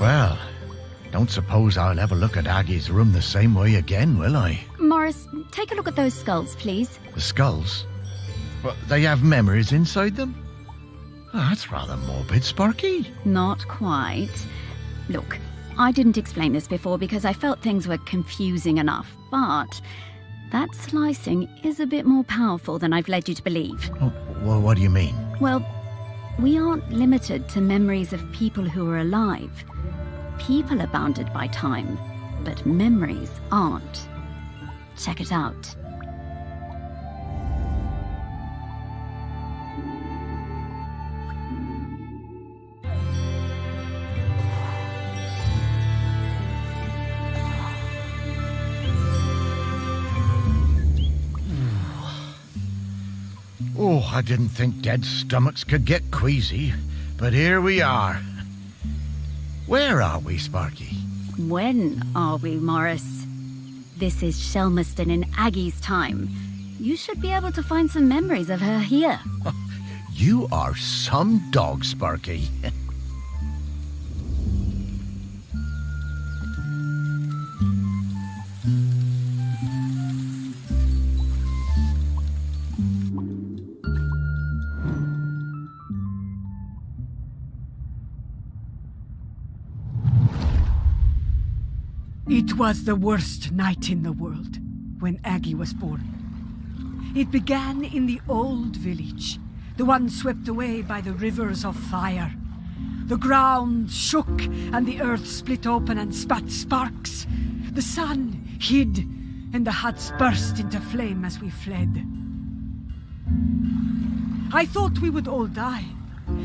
Well, don't suppose I'll ever look at Aggie's room the same way again, will I? Morris, take a look at those skulls, please. The skulls? But they have memories inside them? Oh, that's rather morbid, Sparky. Not quite. Look, I didn't explain this before because I felt things were confusing enough, but that slicing is a bit more powerful than I've led you to believe. Oh, well, what do you mean? Well, we aren't limited to memories of people who are alive. People are bounded by time, but memories aren't. Check it out. Oh, I didn't think dead stomachs could get queasy, but here we are. Where are we, Sparky? When are we, Morris? This is Shelmerston in Aggie's time. You should be able to find some memories of her here. You are some dog, Sparky. It was the worst night in the world when Aggie was born. It began in the old village, the one swept away by the rivers of fire. The ground shook and the earth split open and spat sparks. The sun hid and the huts burst into flame as we fled. I thought we would all die,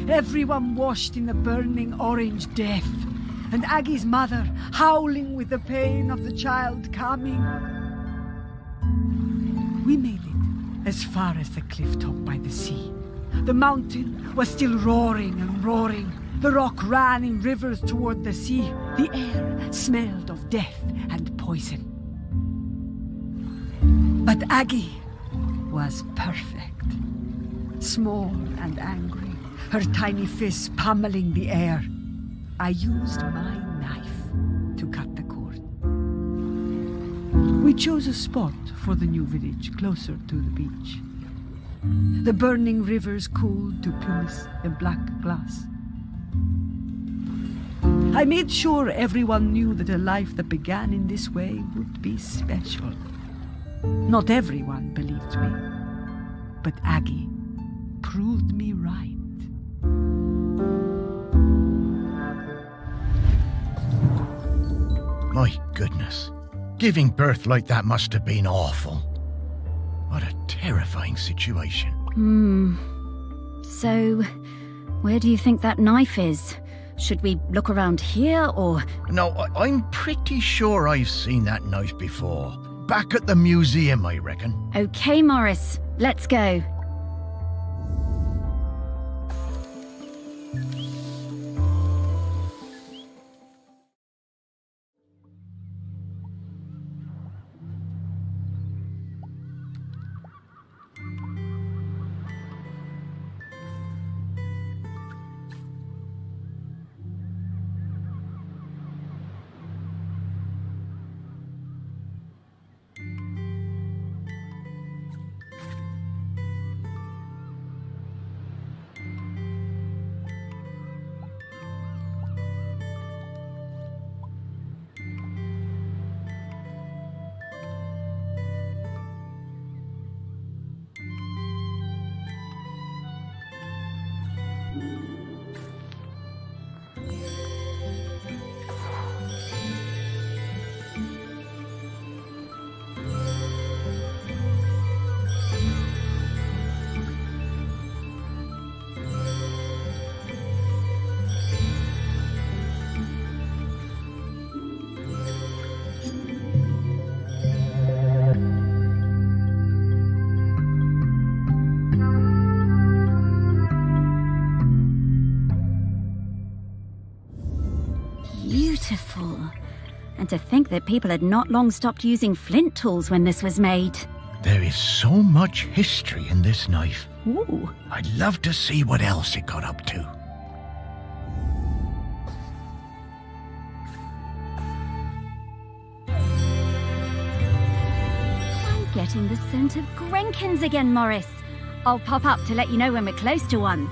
everyone washed in the burning orange death, and Aggie's mother howling with the pain of the child coming. We made it as far as the cliff top by the sea. The mountain was still roaring and roaring. The rock ran in rivers toward the sea. The air smelled of death and poison. But Aggie was perfect. Small and angry, her tiny fists pummeling the air. I used my knife to cut the cord. We chose a spot for the new village closer to the beach. The burning rivers cooled to pumice and black glass. I made sure everyone knew that a life that began in this way would be special. Not everyone believed me, but Aggie proved me right. My goodness. Giving birth like that must have been awful. What a terrifying situation. So, where do you think that knife is? Should we look around here, or...? No, I'm pretty sure I've seen that knife before. Back at the museum, I reckon. Okay, Morris, let's go. Beautiful. And to think that people had not long stopped using flint tools when this was made. There is so much history in this knife. Ooh. I'd love to see what else it got up to. Getting the scent of Grenkins again, Morris. I'll pop up to let you know when we're close to one.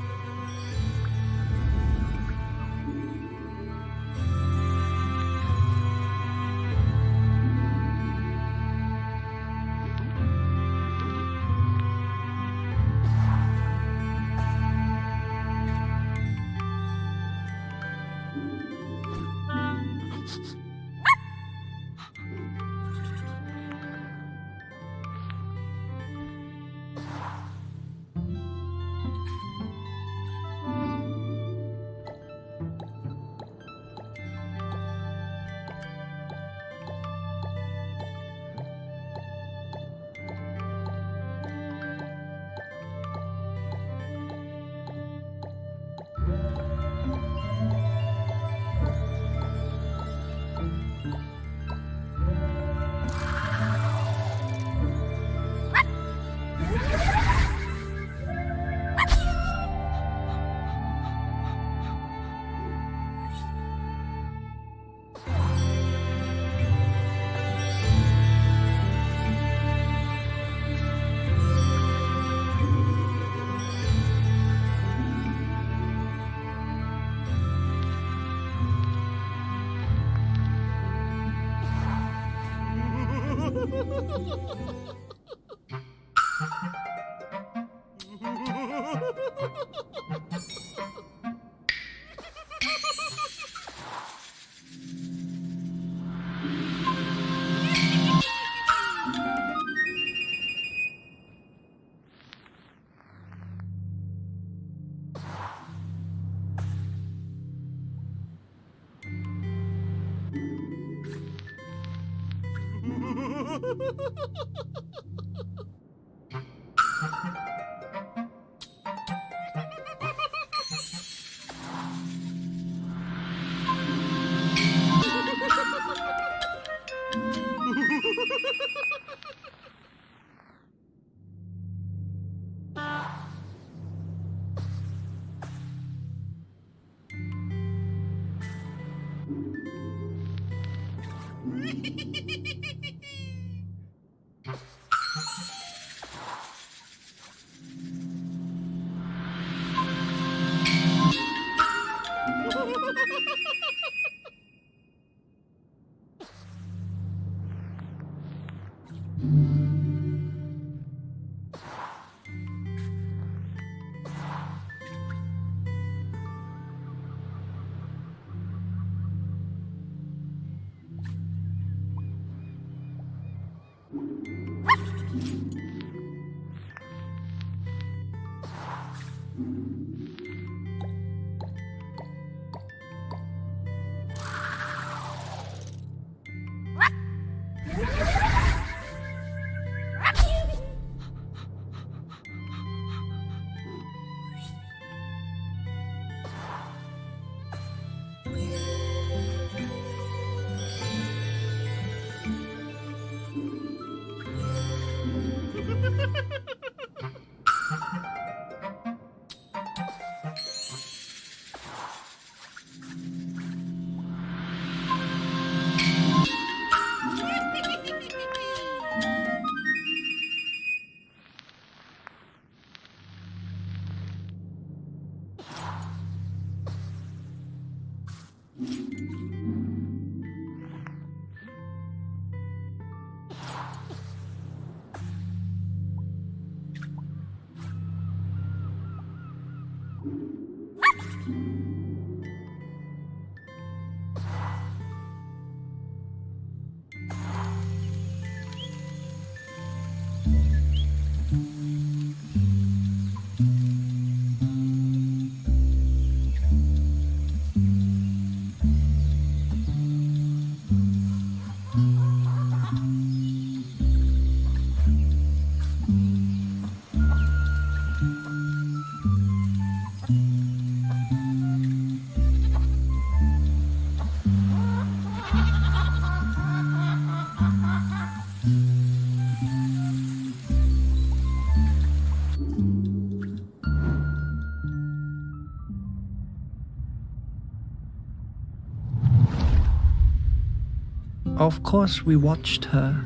Of course we watched her.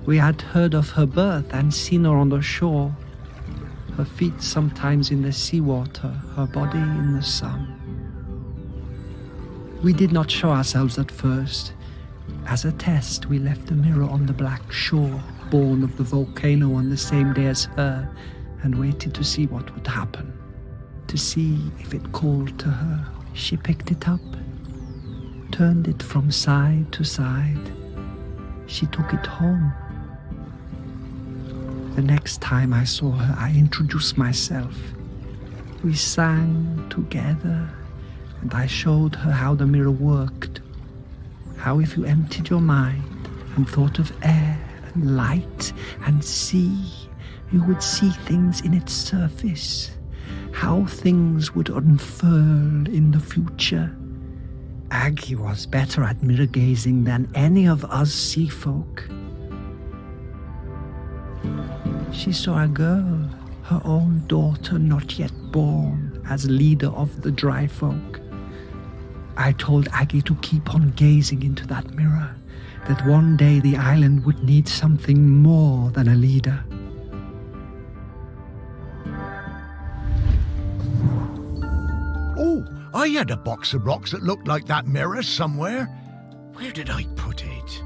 We had heard of her birth and seen her on the shore, her feet sometimes in the seawater, her body in the sun. We did not show ourselves at first. As a test, we left the mirror on the black shore, born of the volcano on the same day as her, and waited to see what would happen, to see if it called to her. She picked it up, turned it from side to side. She took it home. The next time I saw her, I introduced myself. We sang together, and I showed her how the mirror worked. How if you emptied your mind and thought of air and light and sea, you would see things in its surface. How things would unfurl in the future. Aggie was better at mirror gazing than any of us sea folk. She saw a girl, her own daughter not yet born, as leader of the dry folk. I told Aggie to keep on gazing into that mirror, that one day the island would need something more than a leader. Oh, I had a box of rocks that looked like that mirror somewhere. Where did I put it?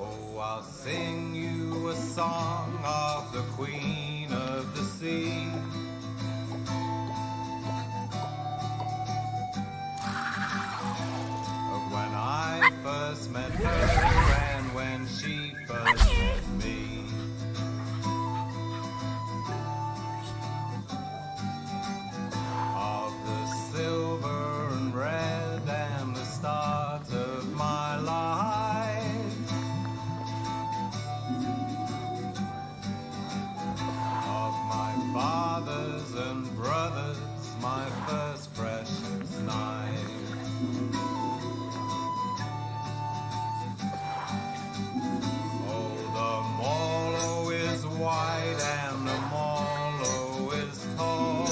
Oh, I'll sing you a song of the Queen of the Sea. Of when I first she first met me. Of the silver and red and the start of my life, of my fathers and brothers, my first precious night. Oh, the Molo is wide and the Molo is tall.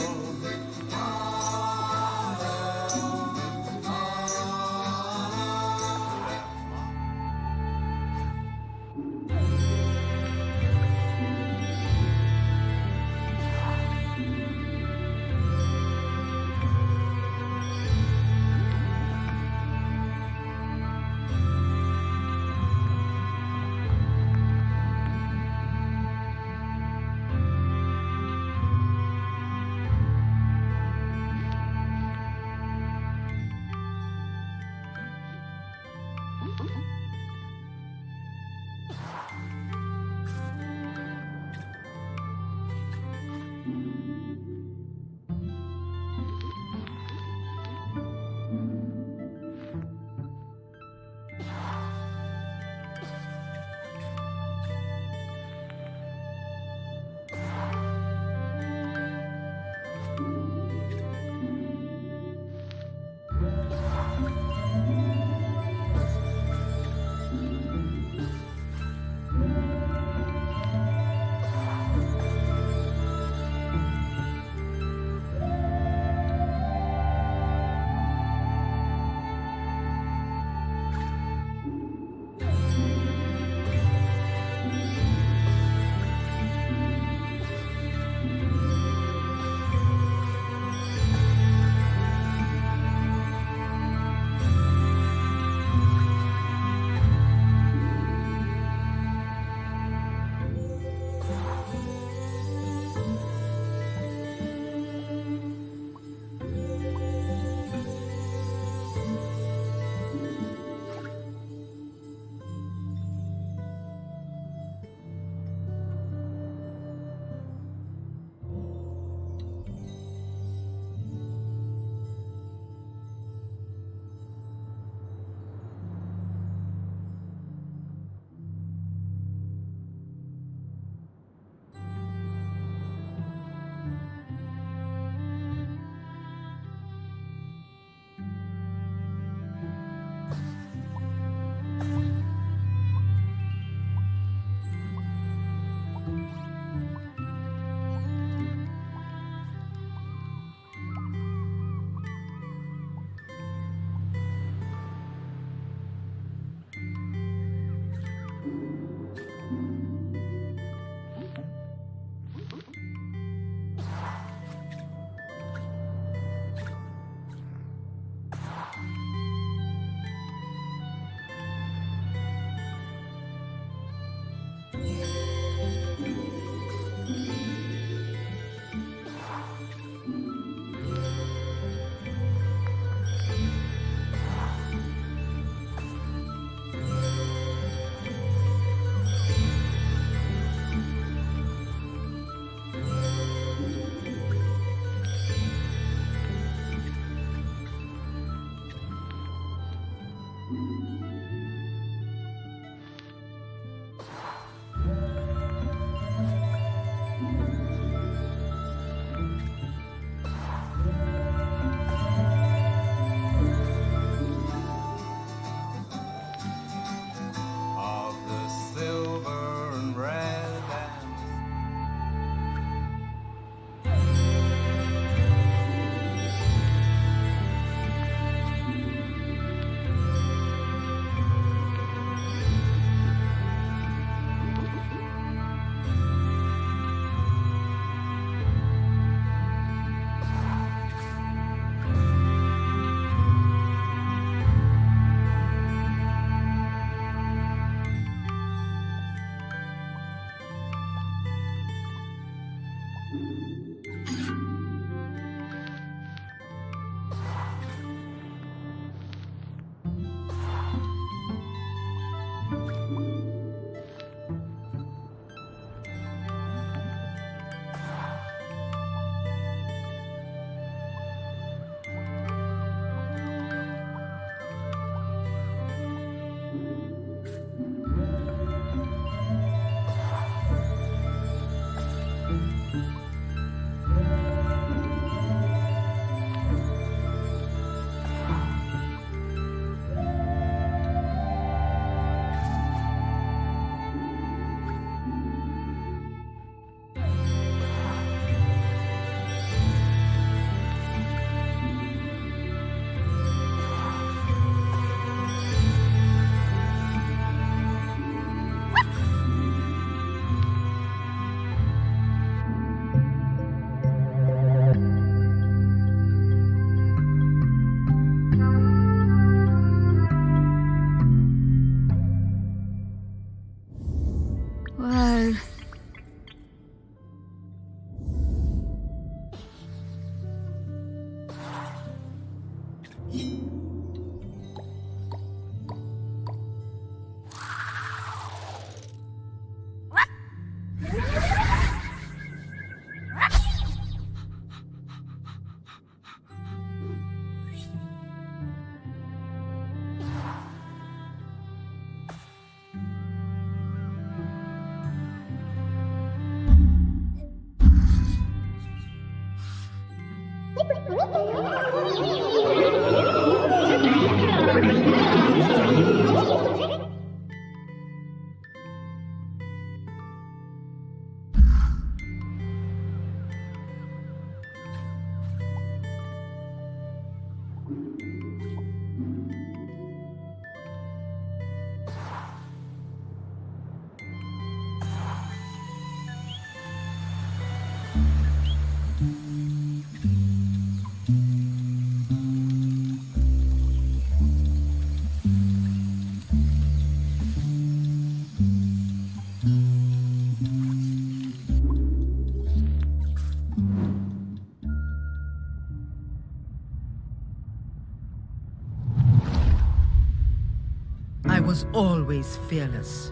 was always fearless.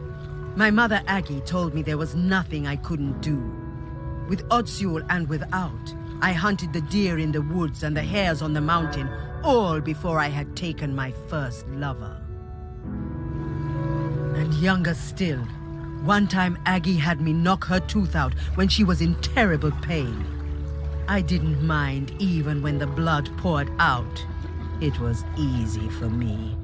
My mother Aggie told me there was nothing I couldn't do. With Otsul and without, I hunted the deer in the woods and the hares on the mountain, all before I had taken my first lover. And younger still, one time Aggie had me knock her tooth out when she was in terrible pain. I didn't mind even when the blood poured out. It was easy for me.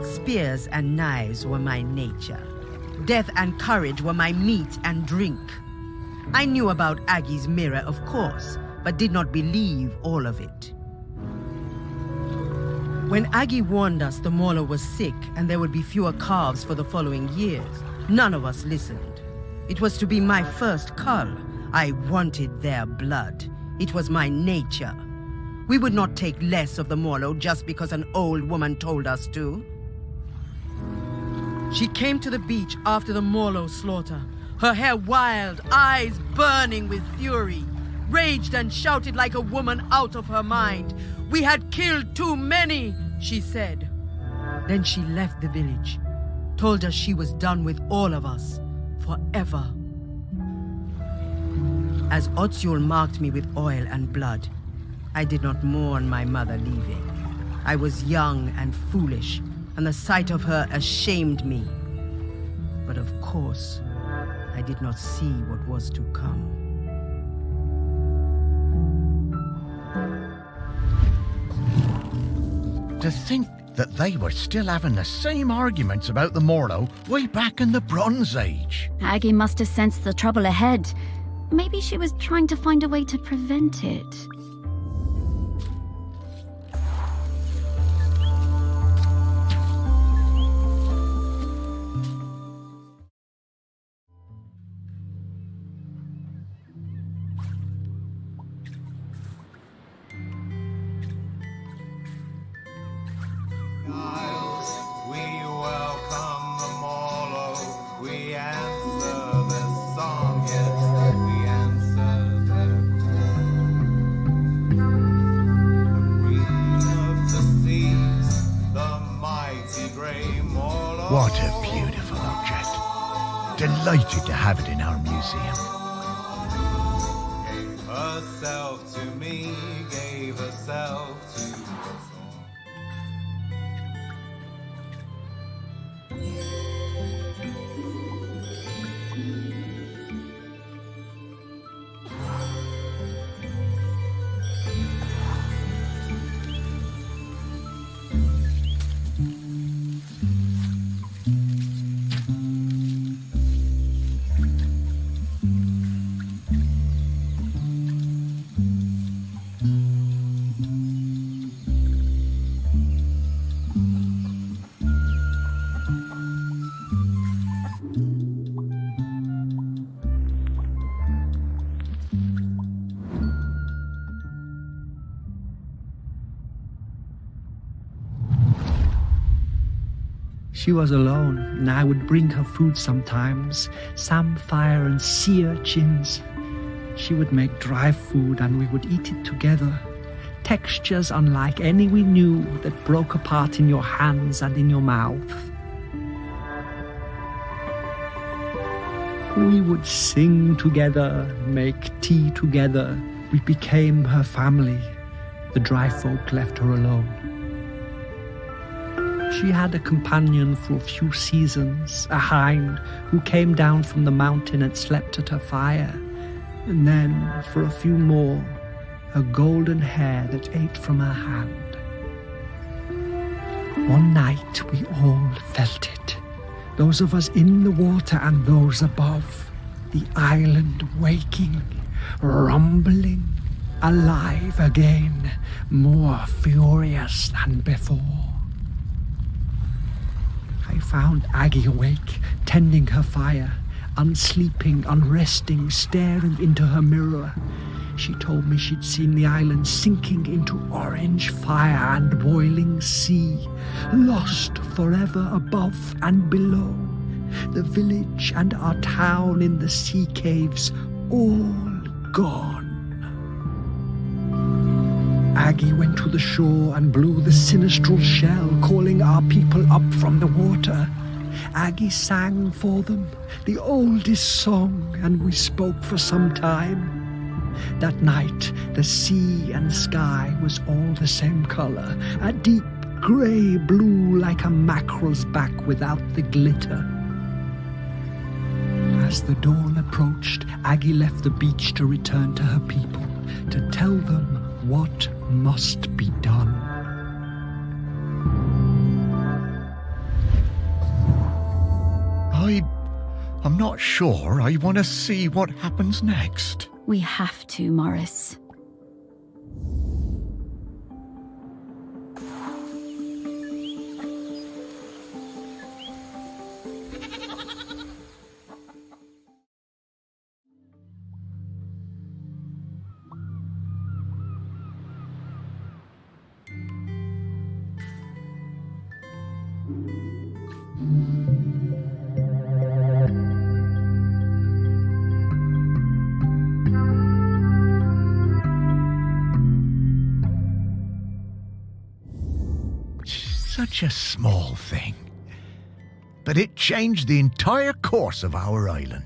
Spears and knives were my nature. Death and courage were my meat and drink. I knew about Aggie's mirror, of course, but did not believe all of it. When Aggie warned us the mauler was sick and there would be fewer calves for the following years, none of us listened. It was to be my first cull. I wanted their blood. It was my nature. We would not take less of the mauler just because an old woman told us to. She came to the beach after the Morlow slaughter, her hair wild, eyes burning with fury, raged and shouted like a woman out of her mind. "We had killed too many," she said. Then she left the village, told us she was done with all of us, forever. As Otsul marked me with oil and blood, I did not mourn my mother leaving. I was young and foolish, and the sight of her ashamed me. But of course, I did not see what was to come. To think that they were still having the same arguments about the Morlow way back in the Bronze Age. Aggie must have sensed the trouble ahead. Maybe she was trying to find a way to prevent it. We welcome the Morlow, we answer their song, yes, we answer their call. The green of the seas, the mighty grey Morlow. What a beautiful object. Delighted to have it in our museum. Gave herself to me, gave herself to us all. She was alone, and I would bring her food sometimes, samphire and sea urchins. She would make dry food and we would eat it together. Textures unlike any we knew that broke apart in your hands and in your mouth. We would sing together, make tea together. We became her family. The dry folk left her alone. She had a companion for a few seasons, a hind who came down from the mountain and slept at her fire. And then, for a few more, a golden hare that ate from her hand. One night we all felt it, those of us in the water and those above, the island waking, rumbling, alive again, more furious than before. I found Aggie awake, tending her fire, unsleeping, unresting, staring into her mirror. She told me she'd seen the island sinking into orange fire and boiling sea, lost forever above and below. The village and our town in the sea caves, all gone. Aggie went to the shore and blew the sinistral shell, calling our people up from the water. Aggie sang for them the oldest song, and we spoke for some time. That night, the sea and sky was all the same color, a deep grey blue like a mackerel's back without the glitter. As the dawn approached, Aggie left the beach to return to her people, to tell them what must be done. I'm not sure I want to see what happens next. We have to, Morris. Such a small thing. But it changed the entire course of our island.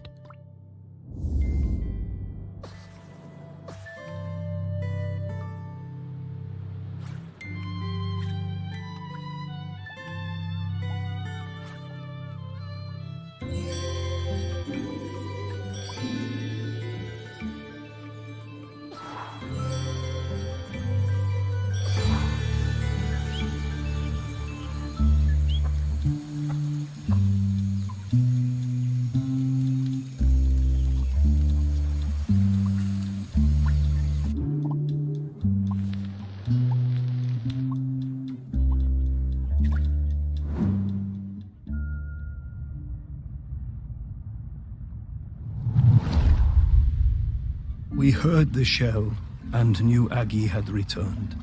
We heard the shell and knew Aggie had returned.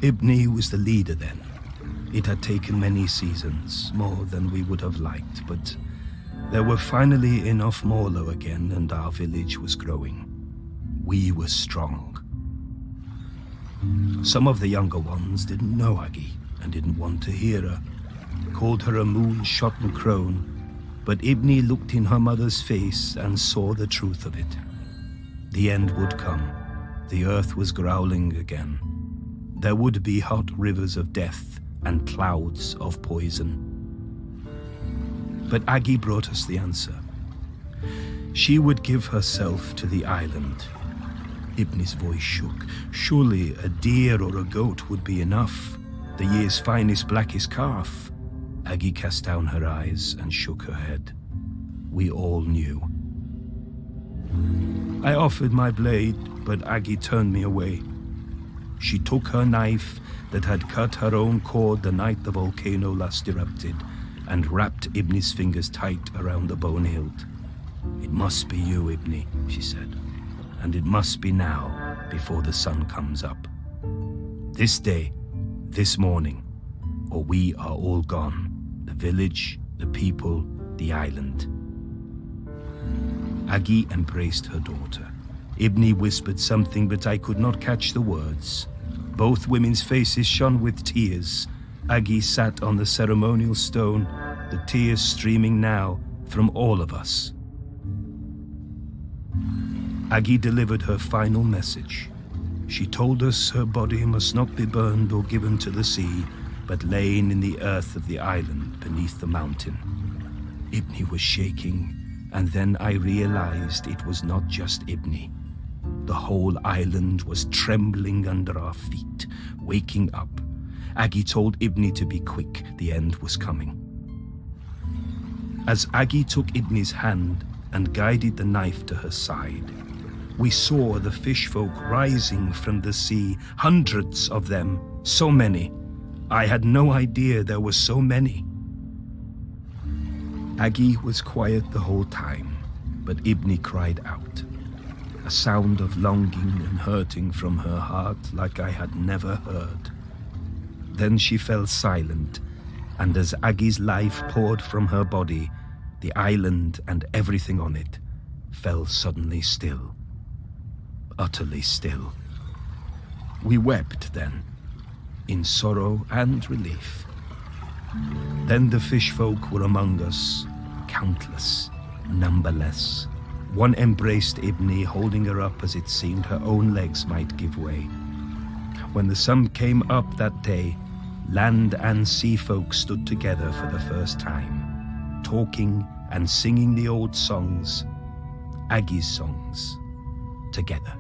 Ibni was the leader then. It had taken many seasons, more than we would have liked, but there were finally enough Morlo again, and our village was growing. We were strong. Some of the younger ones didn't know Aggie and didn't want to hear her, called her a moon-shotten crone, but Ibni looked in her mother's face and saw the truth of it. The end would come. The earth was growling again. There would be hot rivers of death and clouds of poison. But Aggie brought us the answer. She would give herself to the island. Ibni's voice shook. Surely a deer or a goat would be enough. The year's finest, blackest calf. Aggie cast down her eyes and shook her head. We all knew. I offered my blade, but Aggie turned me away. She took her knife that had cut her own cord the night the volcano last erupted and wrapped Ibni's fingers tight around the bone hilt. "It must be you, Ibni," she said, "and it must be now, before the sun comes up. This day, this morning, or we are all gone. The village, the people, the island." Aggie embraced her daughter. Ibni whispered something, but I could not catch the words. Both women's faces shone with tears. Aggie sat on the ceremonial stone, the tears streaming now from all of us. Aggie delivered her final message. She told us her body must not be burned or given to the sea, but lain in the earth of the island beneath the mountain. Ibni was shaking, and then I realized it was not just Ibni. The whole island was trembling under our feet, waking up. Aggie told Ibni to be quick, the end was coming. As Aggie took Ibni's hand and guided the knife to her side, we saw the fishfolk rising from the sea, hundreds of them, so many. I had no idea there were so many. Aggie was quiet the whole time, but Ibni cried out. A sound of longing and hurting from her heart like I had never heard. Then she fell silent, and as Aggie's life poured from her body, the island and everything on it fell suddenly still. Utterly still. We wept then, in sorrow and relief. Then the fish folk were among us, countless, numberless. One embraced Ibni, holding her up as it seemed her own legs might give way. When the sun came up that day, land and sea folk stood together for the first time, talking and singing the old songs, Aggie's songs, together.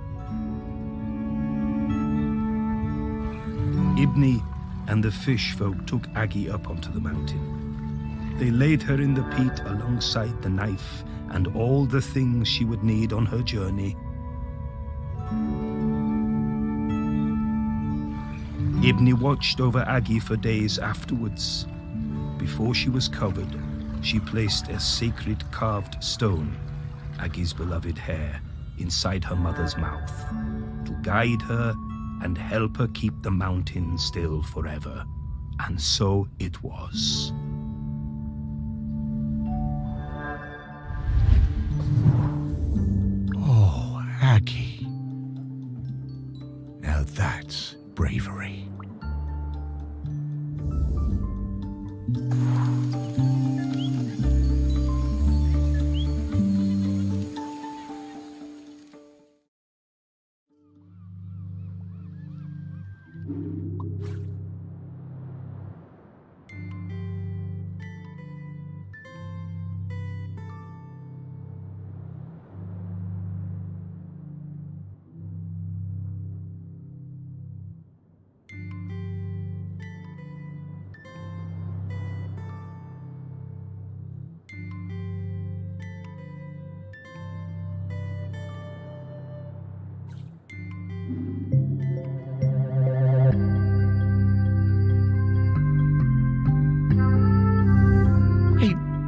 Ibni and the fish folk took Aggie up onto the mountain. They laid her in the peat alongside the knife and all the things she would need on her journey. Ibni watched over Aggie for days afterwards. Before she was covered, she placed a sacred carved stone, Aggie's beloved hair, inside her mother's mouth to guide her and help her keep the mountain still forever. And so it was. Oh, Aggie. Now that's bravery.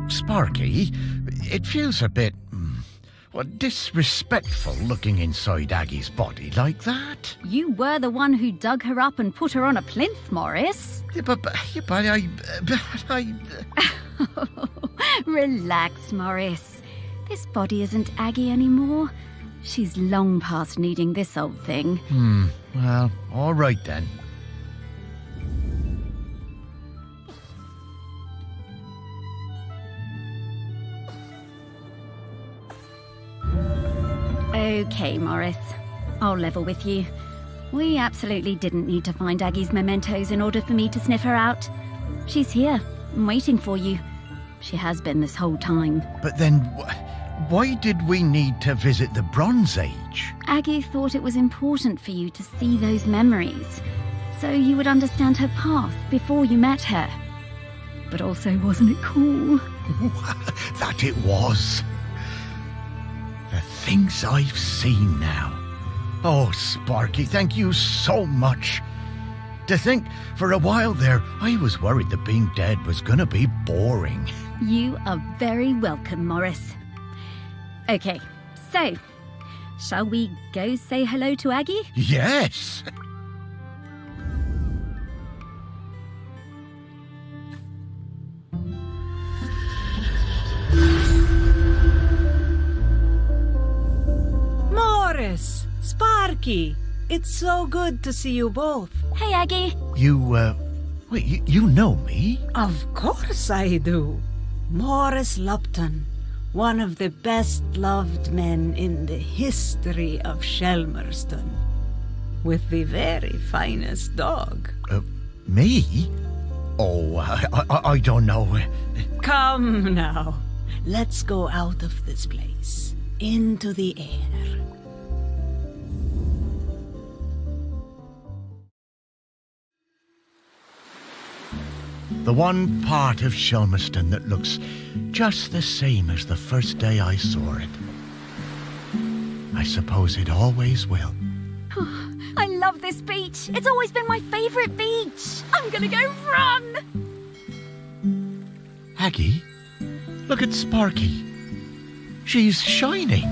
Sparky, it feels a bit, disrespectful looking inside Aggie's body like that. You were the one who dug her up and put her on a plinth, Morris. Yeah, but I... Relax, Morris. This body isn't Aggie anymore. She's long past needing this old thing. Well, all right then. Okay, Morris. I'll level with you. We absolutely didn't need to find Aggie's mementos in order for me to sniff her out. She's here, waiting for you. She has been this whole time. But then, why did we need to visit the Bronze Age? Aggie thought it was important for you to see those memories, so you would understand her path before you met her. But also, wasn't it cool? That it was. The things I've seen now. Oh, Sparky, thank you so much. To think, for a while there, I was worried that being dead was going to be boring. You are very welcome, Morris. Okay, so, shall we go say hello to Aggie? Yes. Morris, Sparky, it's so good to see you both. Hey, Aggie. Wait, you know me? Of course I do. Morris Lupton, one of the best-loved men in the history of Shelmerston, with the very finest dog. Me? Oh, I don't know. Come now, let's go out of this place, into the air. The one part of Shelmerston that looks just the same as the first day I saw it. I suppose it always will. I love this beach. It's always been my favourite beach. I'm gonna go run. Aggie, look at Sparky. She's shining.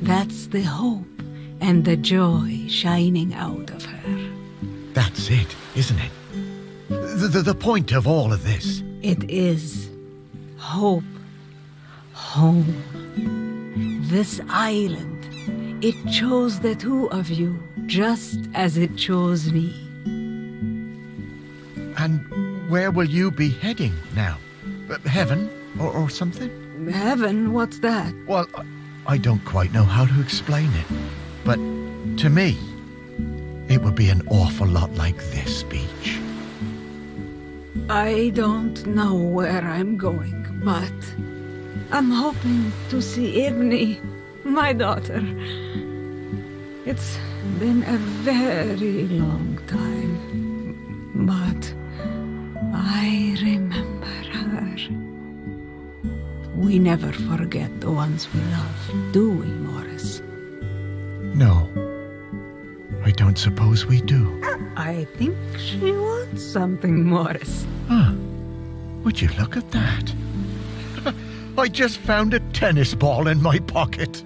That's the hope and the joy shining out of her. That's it, isn't it? The point of all of this. It is hope, home. This island, it chose the two of you just as it chose me. And where will you be heading now? Heaven or something? Heaven? What's that? Well, I don't quite know how to explain it. But to me, it would be an awful lot like this beach. I don't know where I'm going, but I'm hoping to see Ibni, my daughter. It's been a very long time, but I remember her. We never forget the ones we love, do we, Morris? No, I don't suppose we do. I think she wants something, Morris. Huh. Would you look at that? I just found a tennis ball in my pocket.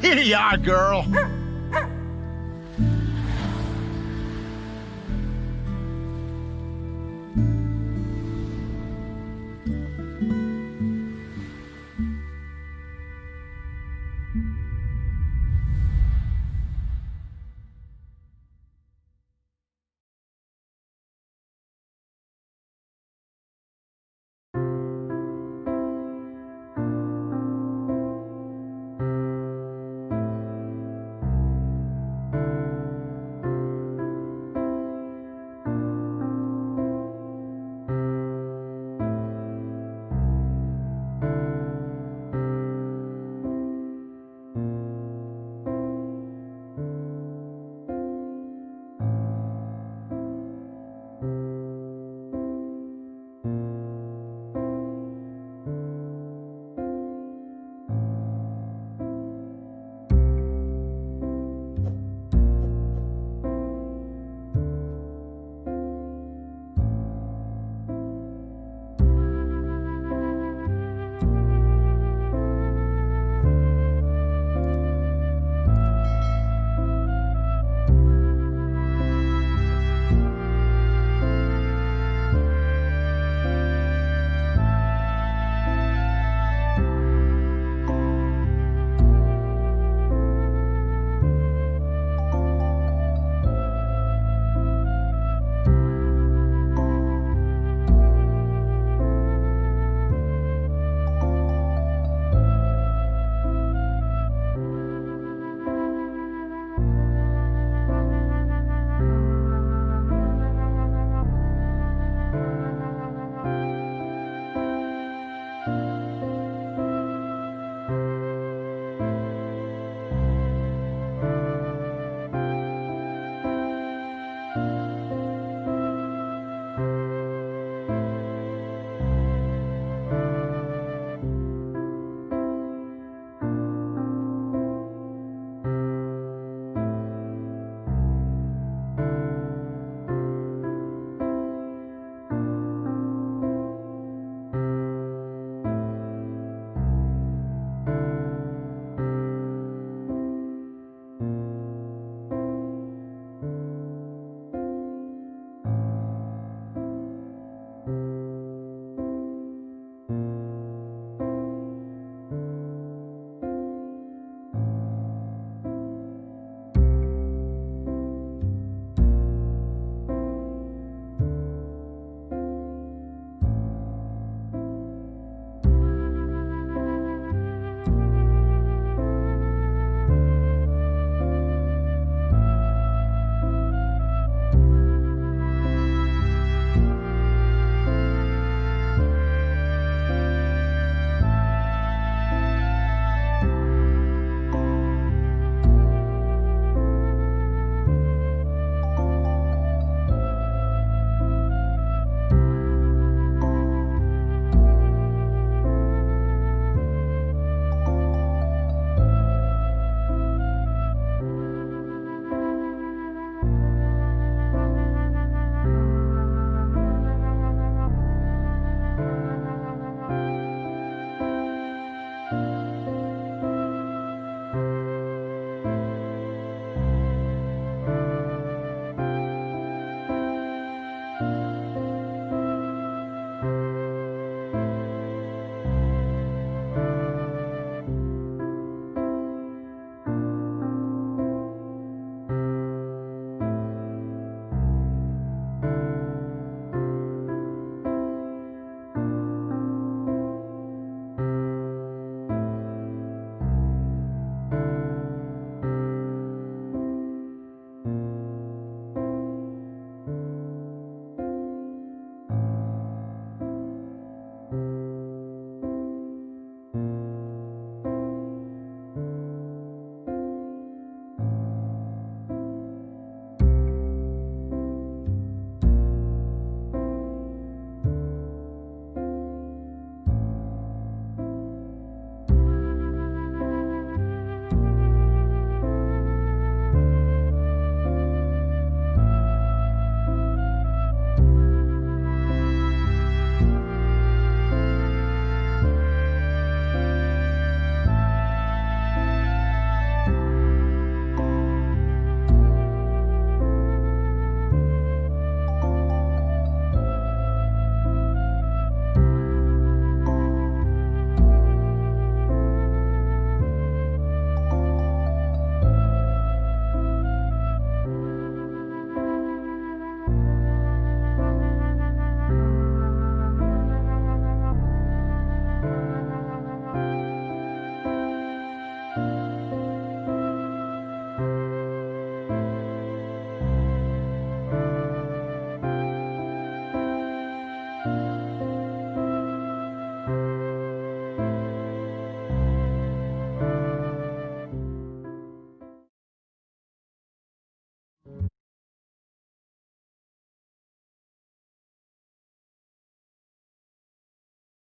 Here you are, girl.